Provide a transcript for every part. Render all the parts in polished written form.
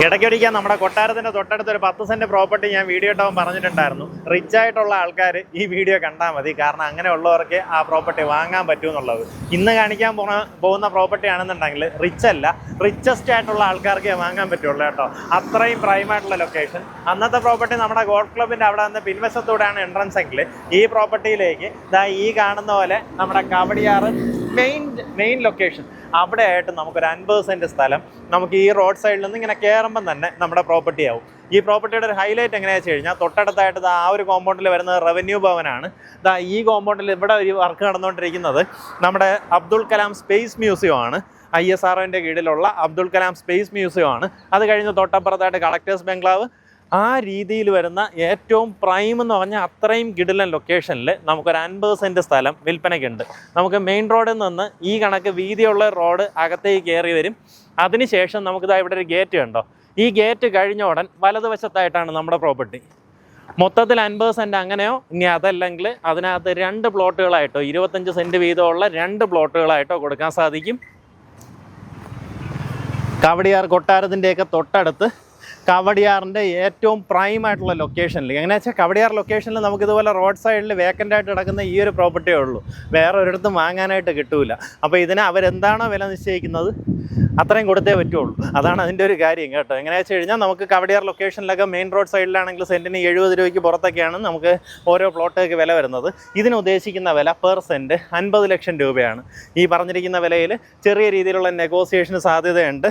ഇടയ്ക്കൊരിക്കാൻ നമ്മുടെ കൊട്ടാരത്തിൻ്റെ തൊട്ടടുത്ത് ഒരു 10 സെൻറ്റ് പ്രോപ്പർട്ടി ഞാൻ വീഡിയോ ഇട്ടവൻ പറഞ്ഞിട്ടുണ്ടായിരുന്നു. റിച്ച് ആയിട്ടുള്ള ആൾക്കാർ ഈ വീഡിയോ കണ്ടാൽ മതി, കാരണം അങ്ങനെയുള്ളവർക്ക് ആ പ്രോപ്പർട്ടി വാങ്ങാൻ പറ്റുമെന്നുള്ളത്. ഇന്ന് കാണിക്കാൻ പോകുന്ന പ്രോപ്പർട്ടി ആണെന്നുണ്ടെങ്കിൽ റിച്ച് അല്ല, റിച്ചസ്റ്റ് ആയിട്ടുള്ള ആൾക്കാർക്ക് വാങ്ങാൻ പറ്റുള്ളൂ കേട്ടോ. അത്രയും പ്രൈമായിട്ടുള്ള ലൊക്കേഷൻ. അന്നത്തെ പ്രോപ്പർട്ടി നമ്മുടെ ഗോൾഫ് ക്ലബിൻ്റെ അവിടെ നിന്ന് പിൻവശത്തൂടെയാണ് എൻട്രൻസ് എങ്കിൽ ഈ പ്രോപ്പർട്ടിയിലേക്ക് ഈ കാണുന്ന പോലെ നമ്മുടെ കവടിയാറ് മെയിൻ ലൊക്കേഷൻ അവിടെ ആയിട്ട് നമുക്കൊരു 50 സെൻറ്റ് സ്ഥലം നമുക്ക് ഈ റോഡ് സൈഡിൽ നിന്ന് ഇങ്ങനെ കയറുമ്പം തന്നെ നമ്മുടെ പ്രോപ്പർട്ടി ആവും. ഈ പ്രോപ്പർട്ടിയുടെ ഒരു ഹൈലൈറ്റ് എങ്ങനെയാണെന്ന് വെച്ച് കഴിഞ്ഞാൽ തൊട്ടടുത്തായിട്ട് ആ ഒരു കോമ്പൗണ്ടിൽ വരുന്നത് റവന്യൂ ഭവനാണ്. ഈ കോമ്പൗണ്ടിൽ ഇവിടെ ഒരു വർക്ക് നടന്നുകൊണ്ടിരിക്കുന്നത് നമ്മുടെ അബ്ദുൽ കലാം സ്പേസ് മ്യൂസിയം ആണ്. ISROൻ്റെ കീഴിലുള്ള അബ്ദുൽ കലാം സ്പേസ് മ്യൂസിയം ആണ്. അത് കഴിഞ്ഞ് തൊട്ടപ്പുറത്തായിട്ട് കളക്ടേഴ്സ് ബംഗ്ലാവ്. ആ രീതിയിൽ വരുന്ന ഏറ്റവും പ്രൈം എന്ന് പറഞ്ഞാൽ അത്രയും കിടിലൻ ലൊക്കേഷനിൽ നമുക്കൊരു 50 സെൻറ്റ് സ്ഥലം വിൽപ്പനയ്ക്കുണ്ട്. നമുക്ക് മെയിൻ റോഡിൽ നിന്ന് ഈ കണക്ക് വീതിയുള്ള റോഡ് അകത്തേക്ക് കയറി വരും. അതിനുശേഷം നമുക്കിതാ ഇവിടെ ഒരു ഗേറ്റ് കണ്ടോ. ഈ ഗേറ്റ് കഴിഞ്ഞ ഉടൻ വലതുവശത്തായിട്ടാണ് നമ്മുടെ പ്രോപ്പർട്ടി. മൊത്തത്തിൽ 50 സെൻറ്റ് അങ്ങനെയോ, ഇനി അതല്ലെങ്കിൽ അതിനകത്ത് 2 പ്ലോട്ടുകളായിട്ടോ 25 സെൻറ്റ് വീതമുള്ള 2 പ്ലോട്ടുകളായിട്ടോ കൊടുക്കാൻ സാധിക്കും. കവടിയാർ കൊട്ടാരത്തിൻ്റെയൊക്കെ തൊട്ടടുത്ത് കവടിയാറിൻ്റെ ഏറ്റവും പ്രൈം ആയിട്ടുള്ള ലൊക്കേഷനിൽ. എങ്ങനെയാ വെച്ചാൽ കവടിയാർ ലൊക്കേഷനിൽ നമുക്കിതുപോലെ റോഡ് സൈഡിൽ വേക്കൻ്റ് ആയിട്ട് കിടക്കുന്ന ഈ ഒരു പ്രോപ്പർട്ടിയേ ഉള്ളൂ, വേറെ ഒരിടത്തും വാങ്ങാനായിട്ട് കിട്ടൂല. അപ്പോൾ ഇതിന് അവരെന്താണോ വില നിശ്ചയിക്കുന്നത് അത്രയും കൊടുത്തേ പറ്റുള്ളൂ. അതാണ് അതിൻ്റെ ഒരു കാര്യം കേട്ടോ. എങ്ങനെയാ വെച്ച് കഴിഞ്ഞാൽ നമുക്ക് കവടിയാർ ലൊക്കേഷനിലൊക്കെ മെയിൻ റോഡ് സൈഡിലാണെങ്കിൽ സെൻറ്റിന് 70 രൂപയ്ക്ക് പുറത്തൊക്കെയാണ് നമുക്ക് ഓരോ പ്ലോട്ടൊക്കെ വില വരുന്നത്. ഇതിന് ഉദ്ദേശിക്കുന്ന വില പെർ സെൻറ്റ് 50 ലക്ഷം രൂപയാണ്. ഈ പറഞ്ഞിരിക്കുന്ന വിലയിൽ ചെറിയ രീതിയിലുള്ള നെഗോസിയേഷന് സാധ്യതയുണ്ട്.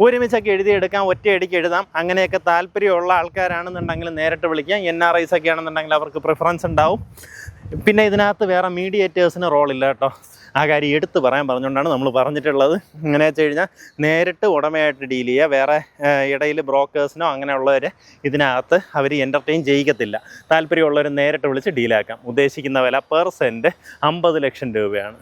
ഒരുമിച്ചൊക്കെ എഴുതിയെടുക്കാം, ഒറ്റയടിക്ക് എഴുതാം. അങ്ങനെയൊക്കെ താല്പര്യമുള്ള ആൾക്കാരാണെന്നുണ്ടെങ്കിൽ നേരിട്ട് വിളിക്കാം. NRIs ഒക്കെ ആണെന്നുണ്ടെങ്കിൽ അവർക്ക് പ്രിഫറൻസ് ഉണ്ടാവും. പിന്നെ ഇതിനകത്ത് വേറെ മീഡിയേറ്റേഴ്സിന് റോളില്ല കേട്ടോ. ആ കാര്യം എടുത്ത് പറഞ്ഞുകൊണ്ടാണ് നമ്മൾ പറഞ്ഞിട്ടുള്ളത്. എങ്ങനെ വെച്ച് കഴിഞ്ഞാൽ നേരിട്ട് ഉടമയായിട്ട് ഡീൽ ചെയ്യുക. വേറെ ഇടയിൽ ബ്രോക്കേഴ്സിനോ അങ്ങനെയുള്ളവരെ ഇതിനകത്ത് അവർ എൻ്റർടൈൻ ചെയ്യിക്കത്തില്ല. താല്പര്യമുള്ളവർ നേരിട്ട് വിളിച്ച് ഡീലാക്കാം. ഉദ്ദേശിക്കുന്ന വില പെർ സെൻറ്റ് 50 ലക്ഷം രൂപയാണ്.